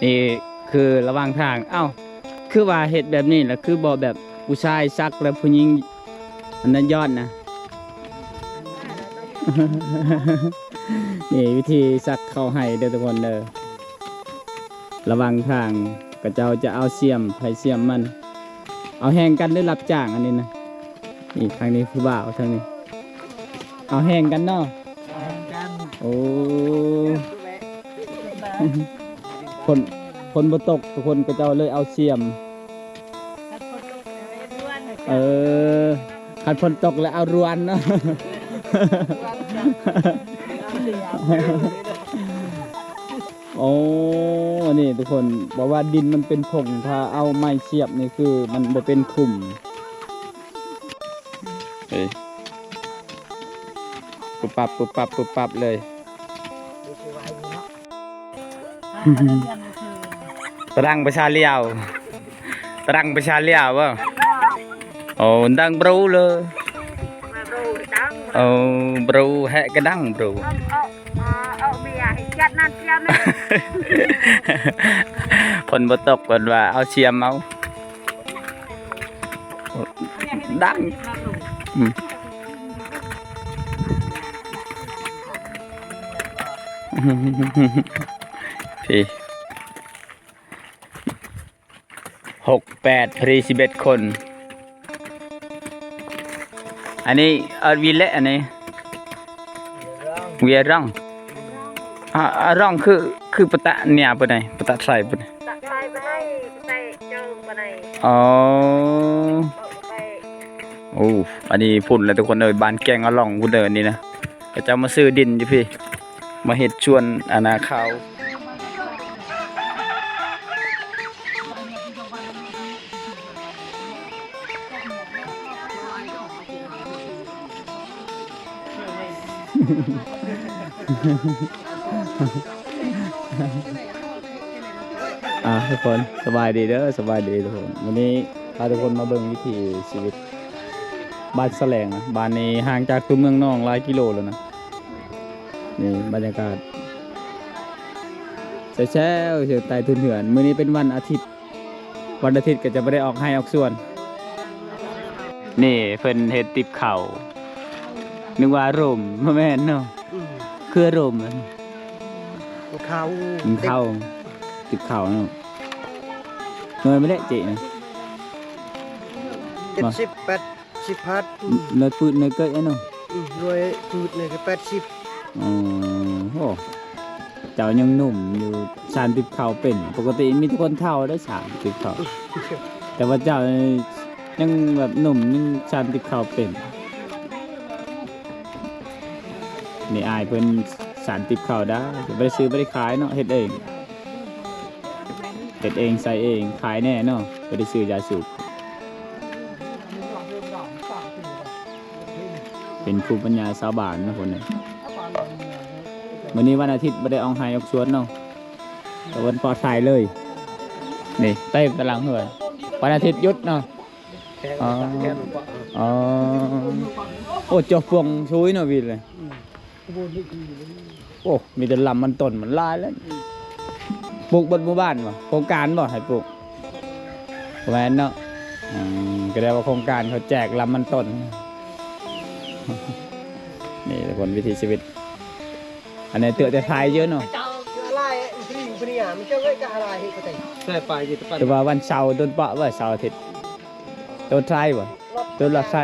นี่คือระหว่างทางเอ้าคือว่าเห็ดแบบนี้แหละคือบ่แบบผู้ชายซักแล้วผู้หญิงอันนั้นยอดนะ นี่วิธีซักเข้าให้เด้อทุกคนเด้อระหว่างทางก็เจ้าจะเอาเสียมไผเสียมมันเอาแห้งกันได้รับจ้างอันนี้นะนี่ทางนี้คือบ่าวทางนี้เอาแห้งกันเนาะโอ้คนบ่ตกทุกคนก็เจ้าเลยเอาเสียมคันฝนตกแล้วเอารวนเนาะ โอ้นี่ทุกคนบอกว่าดินมันเป็นผงถ้าเอาไม้เสียบนี่คือมันบ่เป็นขุมเฮ้ยปุ๊บปับเลยตรังประชาเลี้ยววะโอ้ดังบรูเลยโอ้บรูแหกระดังบรูคนบ่ตกคนว่าเอาเชียมเอาดังพี่6 8 พรี11 คนอันนี้วีเละอันนี้เวียร่องร่องคือปะตะเนี่ยปะไหนปะตะใส่ปะไหนอ๋อโอ้อันนี้พุ่นแล้วทุกคนเลยบานแกงเอาล่องพุ่นเดินนี่นะก็จะมาซื้อดินอยู่พี่มาเห็ดชวนอนาคาวทุกคนสบายดีเด้อสบายดีทุกคนวันนี้พาทุกคนมาเบิ่งวิถีชีวิตบ้านแสลงนะบ้านนี้ห่างจากตัวเมืองน้องหลายกิโลแล้วนะนี่บรรยากาศแช่เสียงไต่ทุนเหือนมื้อนี้เป็นวันอาทิตย์ก็จะไม่ได้ออกให้ออกส่วนนี่เพิ่นเฮ็ดติบเข่านึกว่าร่มบ่แม่นเนาะคือร่มเข้าติบเข่าเนาะเงินไม่ได้เจ๊นะ70 80พัดเนื้อปืดเนื้อเกยเนาะรวยปืดเนี่ยก็80อ๋อโหเจ้ายังหนุ่มอยู่สานติบเข่าเป็นปกติมีทุกคนเท่าได้สานติบเข่าแต่ว่าเจ้ายังแบบหนุ่มยังสานติบเข่าเป็นนี่อายเพิ่นสานติบเข่าได้ไม่ได้ซื้อไม่ได้ขายเนาะเฮ็ดเองใส่เองขายแน่เนาะไม่ได้ซื้อยาสูบเป็นภูมิปัญญาชาวบ้านนะคนนี้วันนี้วันอาทิตย์ไม่ได้ออกไฮออกสวนเนาะแต่วันปลอดภัยเลยนี่เต้ตารางเหือนวันอาทิตย์ยุดเนาะอ๋อโอ้จบพวงช่วยเนาะวินเลยโอ้มีแต่ลำมันต้นมันลายแล้วปลูกบนหมู่บ้านบ่โครงการบ่ให้ปลูกแหวนเนาะก็ได้ว่าโครงการเขาแจกลำมันต้นนี่ทุกคนวิถีชีวิตอันนี้เตือนแต่ทายเยอะเนาะแต่ว่าวันเสาร์ต้นปะว่าเสาร์อาทิตย์ต้นไทรบ่ต้นละไทร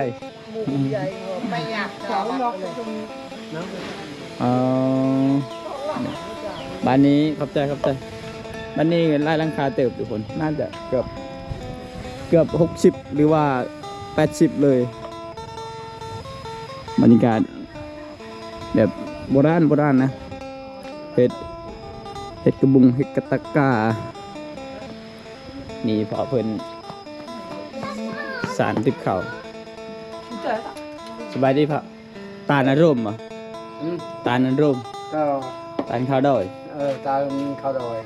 บ้านนี้ขอบใจบ้านนี้ไล่ราคาเติบทุกคนน่าจะเกือบ60หรือว่า80เลยบรรยากาศแบบโบราณนะเห็ดกระบุงเห็ดกระตะกานี่พอเพิ่นสารติบเข่าสบายดีพะตาลอารมณ์ตาลอารมณ์ตาลข้าวดอยตาลข้าวดอย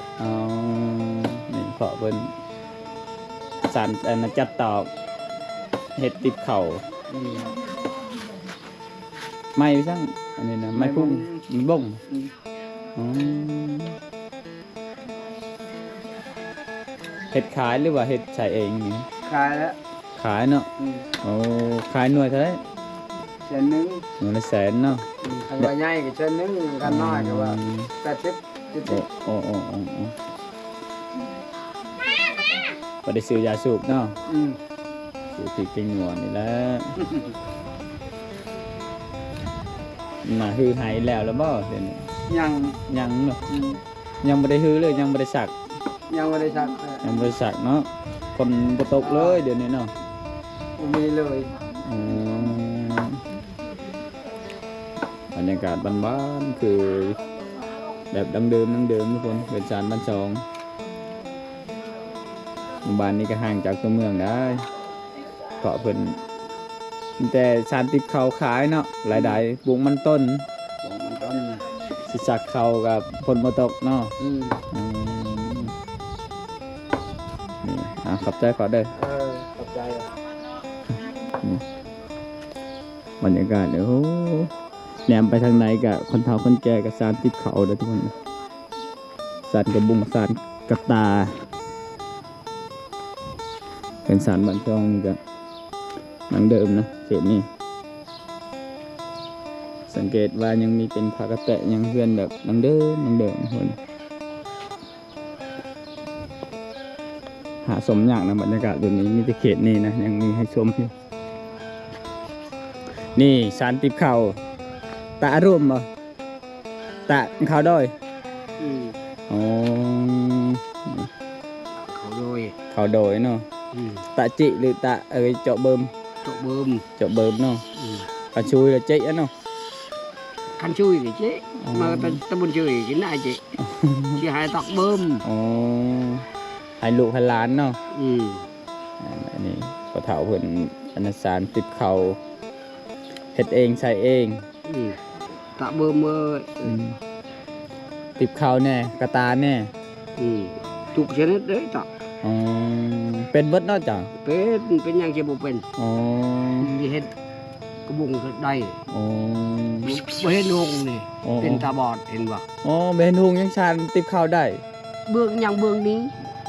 นี่พอเพิ่นสารจัดตอกเห็ดติบเข่าไม่ช่างอันนี้นะไม่พุ่งมันบ่ง เฮ็ดขายหรือว่าเฮ็ดใช้เองนี่ ขายแล้ว ขายเนาะโอ้ขายหน่วยเท่าไหร่ เส้นหนึง หน่วยละแสนเนาะ คันว่าใหญ่ก็เส้นหนึงกันน้อยก็ว่า80 70 โอ้บ่ได้ซื้อยาสูบเนาะ อืม สูบพริกกินหนวดนี่แหละน่ะฮือหายแล้วบ่เดี๋ยวนี้ ยัง ยังเนาะ อืม ยังบ่ได้ฮือเลยยังบ่ได้สัก ยังบ่ได้ซัก ยังบ่ได้สักเนาะคนบ่ตกเลยเดี๋ยวนี้เนาะ บ่มีเลย อืมบรรยากาศบ้านๆคือแบบดังเดิมทุกคนเป็นจานบ้านสองหมู่บ้านนี้ก็ห่างจากตัวเมืองได้เกาะเพิ่นแต่ชานติบเขาขายเนาะหลายๆปลูกมันต้น ของมันต้น สิสักเขากับฝนบ่ตกเนาะ อืม อืมนี่ขอบใจขอเด้อ ขอบใจอ่ะ บรรยากาศเนี่ยโอ้แหนมไปทางไหนกับคนเฒ่าคนแก่กับสารติดเขาเด้อทุกคนสารกระบุงสารกระตา เป็นสารบันทองนี่ก็หนังเดิมนะเขตนี้สังเกตว่ายังมีเป็นผักกระแตะยังเพื่อนแบบหนังเดิมทุกคนหาสมยากนะบรรยากาศแบบนี้มีแต่เขตนี้นะยังมีให้ชมอยู่นี่สารติบเข่าตาอารมณ์บ่ตาเขาด้อย อืม อ๋อ เขาโดย เขาโดยเนาะ อืม ตาจิหรือตาเจาะเบิ่ม ตกเบิ่ม เจาะเบิ่มเนาะ อืม ปลาชุยแล้วจิอะเนาะ คันช่วยดิเจ๊มาตะบนช่วยกินได้เจ๊ที่หายตอกเบิ่ม อ๋อให้ลูกให้หลานเนาะ อืม อันนี้พอเฒ่าเพิ่นอันนั้นสารติบเขาเฮ็ดเองใช้เอง อืมตะเบิ่มเอ้ย ติบเขาแน่กระตาแน่ อืมทุกชนิดเด้ตะ อ๋อเป็นเบิดเนาะจ้ะ เป็นหยังสิบ่เป็น อ๋อ มีเฮ็ดกระบุงได้ อ๋อ บ่เห็นหงนี่ อ๋อ เป็นตาบอดเห็นบ่ อ๋อเบนทุงยังชานติบเขาได้ เบื้องหยังเบื้องนี้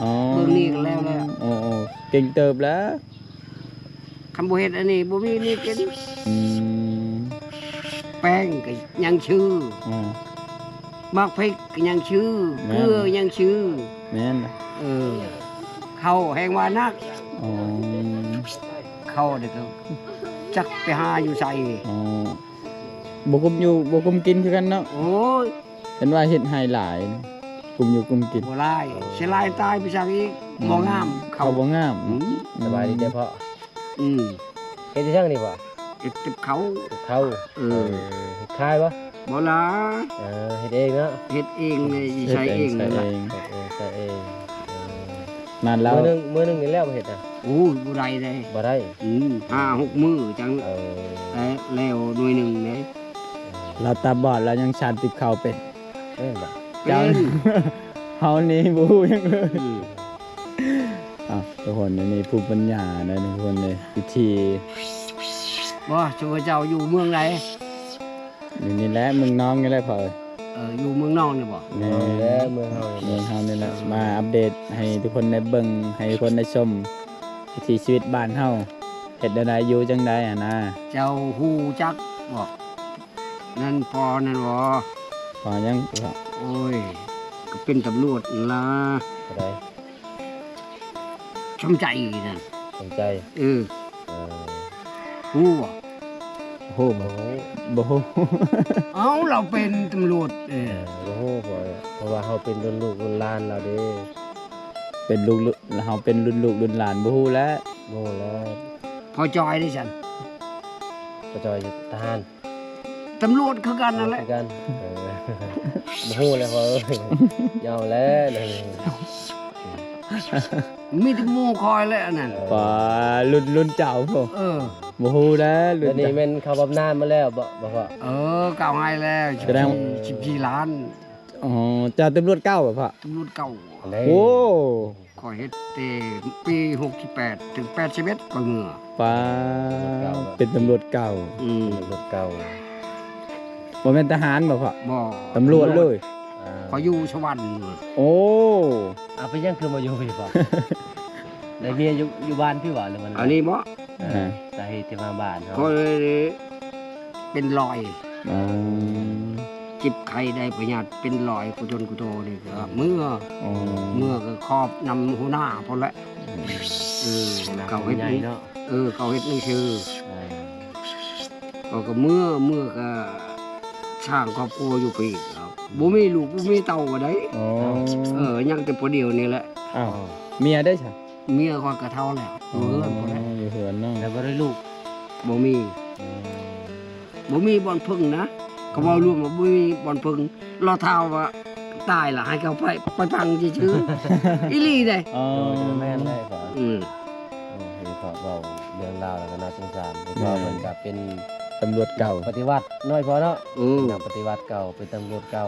อ๋อ เบิ่งนี่ก็แล้ว อ๋อเก่งเติบแล้ว คำบ่เฮ็ดอันนี้บ่มีนี่กิน อืม แป้งก็ยังชื่อ อ๋อ มักพริกก็ยังชื่อ แม่ เก น ลือยังชื่อ แม่นล่ะ เข้าวแหงว่านัก อ๋อ เข้าวเด็กก็จักไปหาอยู่ใส่ อ๋อบ่กุมอยู่บ่กุมกินคือกันเนาะ โอ้ย เห็นว่าเฮ็ดให้หลายนะกุมอยู่กุมกิน บ่ลายสิลายตายไปซักอีกบ่งาม เขาบ่งาม อืม สบายดีเด้อพ่อ อืม เฮ็ดที่ช่างนี่บ่ เฮ็ดกับเขา เข้า เออ เฮ็ดคายบ่ บ่ล่ะ เฮ็ดเองเนาะ เฮ็ดเองเลย เฮ็ ใช้ ด เอง ใช้ นั่น เอ ล่ะ ง ใส่เอง นานแล้ว มื้อนึงนี่แล้วบ่เฮ็ดอ่ะ โอ้ยบ่ได้เลย บ่ได้ 5-6 มื้อจัง เออ แล้วหน่วยหนึงเด้ เราตาบอดแล้วยังชานติบเขาเป็น แม่นบ่ เจ้า เฮานี่บ่ฮู้หยังเลย อืม ทุกคนอันนี้ภูมิปัญญานะทุกคนเลยวิธี บ่ชัวเจ้าอยู่เมืองไหน นี่แหละเมืองน้องนี่แหละพอ อยู่เมืองนอกนี่บ่ แม่ แล้วเมืองเฮา เมืองเฮานี่แหละมาอัปเดตให้ทุกคนได้เบิ่งให้ทุกคนได้ชมวิถีชีวิตบ้านเฮาเฮ็ดได้อยู่จังได๋อ่ะนะ เจ้าฮู้จักบ่นั่นพอนั่นบ่ พอยัง โอ้ยก็เป็นตำรวจนั่นล่ะ บ่ได้ ชมใจนั่น สนใจ เออ เออ ฮู้บ่ โอ้โห โอ้โห บ่ฮู้ เอ้าเราเป็นตำรวจบ่ฮู้บ่เพราะว่าเฮาเป็นรุ่นลูกรุ่นหลานเราเด้ เป็นลูกเฮาเป็นรุ่นลูกรุ่นหลานบ่ฮู้แล้ว โง่แล้ว พอจอยได้ฉัน ก็จอยทหาร ตำรวจคือกันนั่นแหละ คือกันบ่ฮู้เลยพ่อเอ้ยยาวแล้วนั่น มีแต่หมู่คอยแล้วนั่น ป่ารุ่นเจ้าพ่อ เออ บ่ฮู้แล้วรุ่ เดี๋ย น วนี้ เจ้า แม่นเขาบำนาญมาแล้วบ่พ่อ เก่าให้แล้ว แสดง 14ล้าน อ๋อเจ้าตำรวจเก่าบ่พ่อ ตำรวจเก่า โอ้ ขอยเฮ็ดแต่ปี68ถึง81ก็เมื่อ ป้าเป็นตำรวจเก่า อืม รถเก่า บ่แม่นทหารบ่พ่อ บ่ ตำรวจเลย เ ขอยอยู่สวรรค์ โอ้ เอาไปยังคือมาอยู่พี่บ่ได้เมียอยู่บ้านพี่บ่หรือมัน อันนี้บ่ สาเหตุที่มาบ้านเฮา ก็เป็นรอย อ๋อ จิบไข่ได้ประหยัดเป็นรอยกุจนกุโตนี่ก็เมื่อ อ๋อ เมื่อก็ครอบนำหัวหน้าพอละเขาเฮ็ด ใหญ่เนาะ เขาเฮ็ดนี่ชื่อ เออ ก็เมื่อก็สร้างครอบครัวอยู่ปีครับบ่มีลูกบ่มีเต้าก็ได้ อ๋อ ยังแต่ผู้เดียวนี่แหละ อ้าวเมียได้ใช่ เมียก็กระเท่าแล้วเออพอแล้ว อยู่เหือนเนาะ แล้วบ่ได้ลูก บ่มีบ่อนพึ่งนะเขาเว้ารวมว่าบ่มีบ่อนพึ่งรอเท้าว่าตายล่ะให้เขาไปพังชื่อๆอีหลีได้ อ๋อ แม่นได้ก่อน อืม เห็นเขาเว้าเรื่องราวแล้วก็น่าสงสารเห็นว่ามันก็เป็น ตำรวจเก่า ปฏิวัติน้อยพอเนาะ นั นักปฏิวัติเก่าเป็นตำรวจเก่า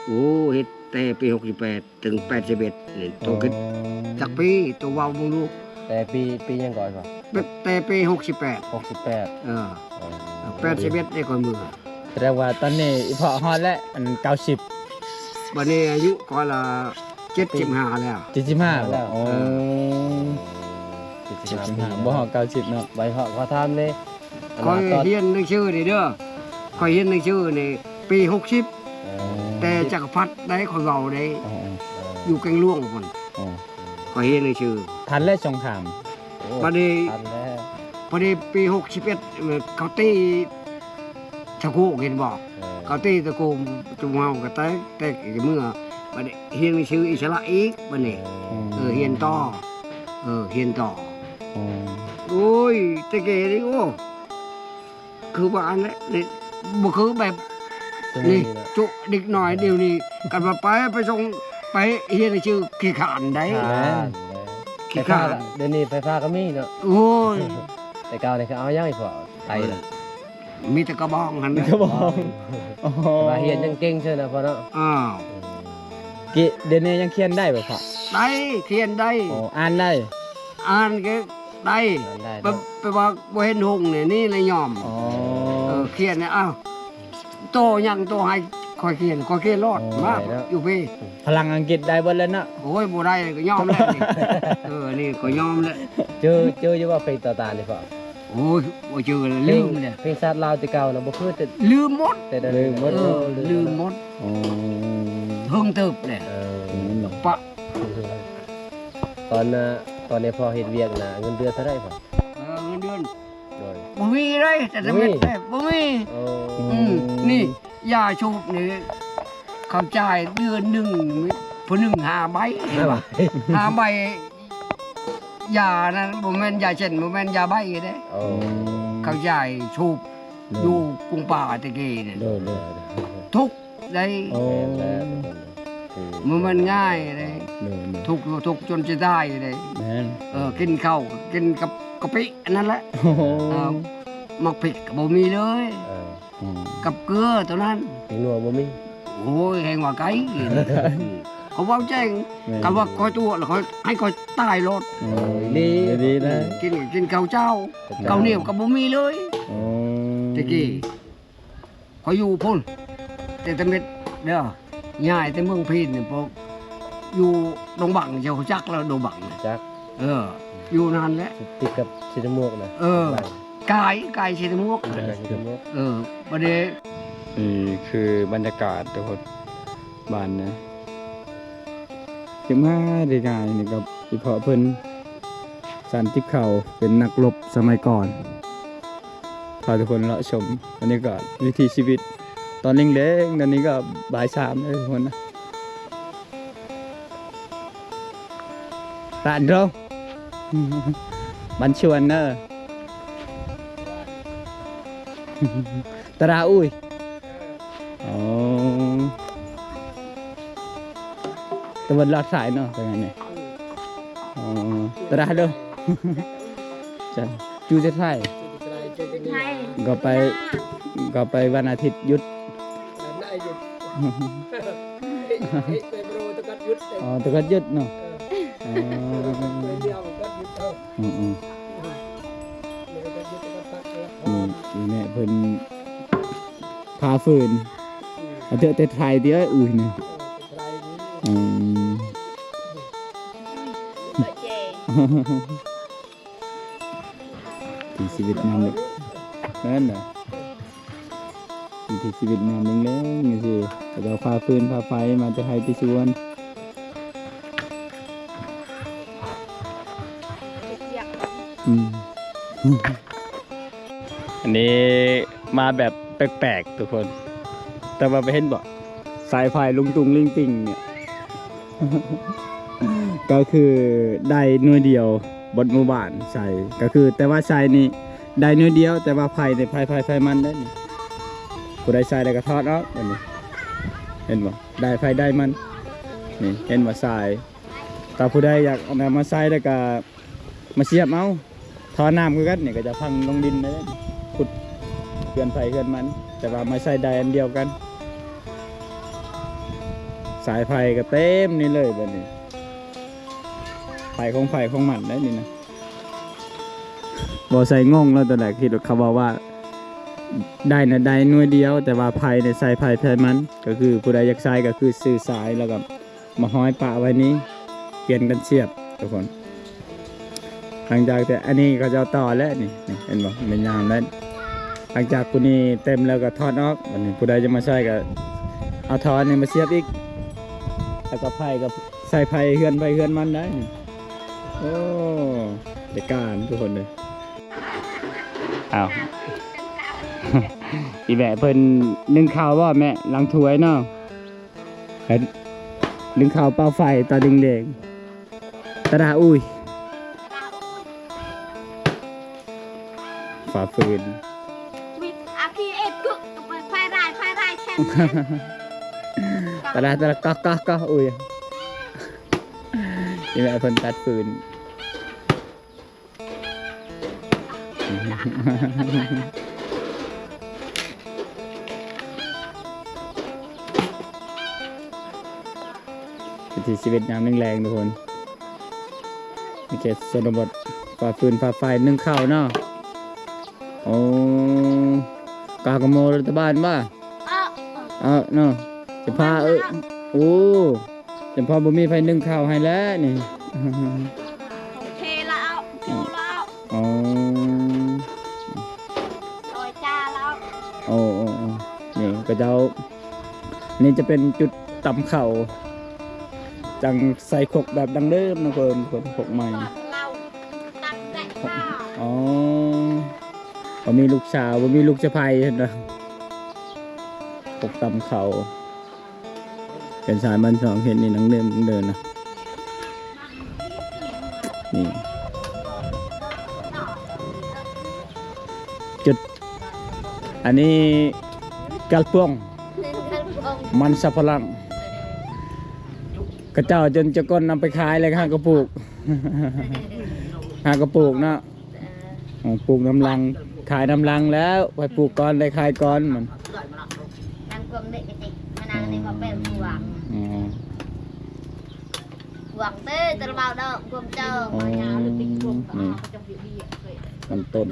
โอ้เฮ็ดแต่ปี68ถึง81นี่ตัวขึ้นจากปีตัวเว้าบ่รู้ แต่ปียังก่อนป่ะ แต่ปี68 68 เออ81ได้ก่อนมือ แสดงว่าตอนนี้อีพอฮอดแล้วอัน90 บัดนี้อายุก็ละ75แล้ว 75แล้วอ๋อ 75 บ่ฮอด90เนาะ ใบเหาะเขาทำนี่ คอยเรียนหนังสือนี่เด้อคอยเรียนหนังสือนี่ปี60แต่จักรพรรดิได้คอยเว้าได้ อ๋อ อยู่แกงล่วงพุ่น อ๋อ คอยเรียนหนังสือ ทันแล้วสงคราม บัดนี้ ทันแล้ว พอดีปี61เขาตีตะโกเห็นบอกเขาตีตะโกจุงเฮาก็แต่เมื่อบัดนี้เรียนหนังสืออิสระอีกบัดนี้เรียนต่อเรียนต่อ อ๋อ โอ้ยตะเกนี่โอ้คือว่าอันนี้นี่บ่คือแบบ นี่จุเด็กหน่อยเดี๋ยวนี้กันมาไปส่งไปเฮียนชื่อขี้ขานได้ ขี้ขาน เดี๋ยวนี้ไฟฟ้าก็มีเนาะ โอ้ย แต่เก่านี่คือเอายังอีกพอไทยน่ะ มีแต่กระบองหัน ก็บอกอ๋อ ว่าเฮียนยังเก่งเช่นะพอเนาะ อ้าว กิเดี๋ยวนี้ยังเขียนได้บ่พ่อ ได้เขียนได้ อ๋ออ่านได้ อ่านก็ได้ นั่นได้ ไปไปว่าบ่เห็นหงเนี่ยนี่เลยยอม อ๋อ เขียนเนี่ยอ้าวโตยังโตให้คอยเขียนรอดมากอยู่พี่ พลังอังกฤษได้เบิดแล้วเนาะ โอ้ยบ่ได้ก็ยอมแล้วนี่นี่ก็ยอมแล้ว เจออยู่ว่าเพลงต่อตานี่พอ โอ้ยบ่เจอเลยลืมเนี่ย เพลงชาติลาวแต่เก่าน่ะบ่คือแต่ ลืมหมด แต่เดี๋ยวนี้หมด ลืมหมด อ๋อ เพิ่งตึบเลย ปะ ตอนนี้พอเฮ็ดเวียกน่ะเงินเดือนเท่าไหร่พอ เงินเดือน โดย บ่มีเลยแต่สำเร็จเลยบ่มี โอ้ นี่ยาชูบนี่เขาจ่ายเดือนหนึ่งผู้หนึ่ง5 ใบ ไม่ไหว 5 ใบยานั้นบ่แม่นยาเช่นบ่แม่นยาใบเด้ โอ้ เขาจ่ายชูบอยู่กรุงป่าตะกี้นี่ โดดโดด ทุกได้ โอ้ มันมันง่ายเลย โดดโดด ทุกจนจะได้เลย แม่น กินข้าวกินกับกะปิอันนั้นแหละ โอ้โห มักผิดก็บ่มีเลย อืม กับเกลือตัวนั้น ถึงหนัวบ่มี โอ้ยแหงว่าไก่เขาเว่าแจ้งกันว่าคอยตัวแล้วคอยให้คอยตายรถ โอ้ยดีนะ กินข้าวเจ้าข้าวเหนียวกับบ่มีเลย โอ้ ตะกี้คอยอยู่พุ่นแต่ตะเม็ดเด้อย้ายแต่เมืองพีนนี่พวกอยู่ดงบังเจ้าจักแล้วดงบัง จัก อยู่นานแล้ว ติดกับสีน้ำมูกนะ กายเชตมวก สีน้ำมูก ประเดี๋ยว นี่คือบรรยากาศทุกคนบ้านนะ15 ได้ง่ายนี่กับอีพอเพิ่นสันติเขาเป็นนักรบสมัยก่อนพาทุกคนเลาะชมบรรยากาศวิถีชีวิต ตอนเล็กๆตอนนี้ก็บ่าย3แล้วทุกคนนะร้านเรา บันชวนเนอะ ตราอุ้ยอ๋อตะวันลอดสายเนาะเป็นไงเนี่ยอ๋อตราเด้อ จ้ะจูจะใช่ก็ไปวันอาทิตย์หยุด อ๋อตะกัดหยุดเนาะอ๋อนี่แม่เพิ่นพาฟืน เอาเถอะแต่ไทยเดียวอุ้ยนี่อืม ที่ชีวิตนำเลยนั่นน่ะที่ชีวิตนำเล้งๆนี่สิเราพาฟืนพาไฟมาจะให้ที่ชวนอืม อันนี้มาแบบแปลกๆทุกคน แต่ว่าไปเห็นบ่สายไฟลุงตุงลิงติงเนี่ย ก็คือได้หน่วยเดียวบนหมู่บ้านใส่ก็คือแต่ว่าใส่นี่ได้หน่วยเดียวแต่ว่าไฟในไฟมันได้นี่ผู้ใดใส่ได้ก็ทอดเอาแบบนี้เห็นบ่ได้ไฟได้มันนี่เห็นว่าใส่ถ้าผู้ใดอยากเอามาใส่แล้วก็มาเสียบเอาทอน้ำคือกันนี่ก็จะพังลงดินได้ขุดเกินไฟเกินมัน แต่ว่าไม่ใส่ได้อันเดียวกันสายไฟก็เต็มนี่เลยแบบนี้ไฟของมันได้นี่นะบอใส่งงแล้วตอนแรกคิดว่าเขาบอกว่าได้นะได้หน่วยเดียวแต่ว่าไฟในใส่ไฟแทนมันก็คือผู้ใดอยากใช้ก็คือซื้อสายแล้วก็มาห้อยปะไว้นี้เปลี่ยนกันเสียบทุกคนหลังจากแต่อันนี้ก็จะต่อแล้วนี่เห็นบ่เป็นยามแล้วหลังจากกูนี่เต็มแล้วก็ทอดออกอันนี้ผู้ใดจะมาใช้ก็เอาทอดนี่มาเสียบอีกแล้วก็ไฟกับใส่ไฟเฮือนมันได้โอ้เด็กการทุกคนเลยอ้าว อีแม่เพิ่นนึ่งข้าวบ่แม่ล้างถ้วยเนาะเห็นนึ่งข้าวเป่าไฟตาแดงๆตาดาอุ้ยฝ่าฟืน ตาดาก็อุ้ยอีแม่เพิ่นตัดฟืน วิถีชีวิตยามแรงๆทุกคนในเขตชนบทฝ่าฟืนฝ่าไฟนึ่งข้าวเนาะโอ้กากโมรัฐบาลบ้าเนาะจะพาโอ้จะพาบ่มีไฟนึ่งข้าวให้แล้วนี่ เทแล้วจูแล้ว อ๋อ โอยจ้าแล้ว โอ้นี่ก็จะนี่จะเป็นจุดต่ำเข่าจังใส่ขกแบบดังเดิมนะเพิ่นขกใหม่ เราตัดแต่ข้าว อ๋อบ่มีลูกสาวบ่มีลูกสะใภ้เห็นบ่ขกต่ำเข่าเป็นสายมันสองเห็นนี่ดังเดิมนะนี่จุดอันนี้กัลปวงมันสับปะหลังกระเจ้าจนจะก้นนำไปขายเลยห้ากระปุก ห้ากระปุกเนาะปลูกน้ำลังขายน้ำลังแล้วไปปลูกก้อนได้ขายก้อนมัน นางกลมเด็กจิกมานางนี่มาเป็นหวังหวังเต้ตะเบาดอกกลมเจ้า มันต้น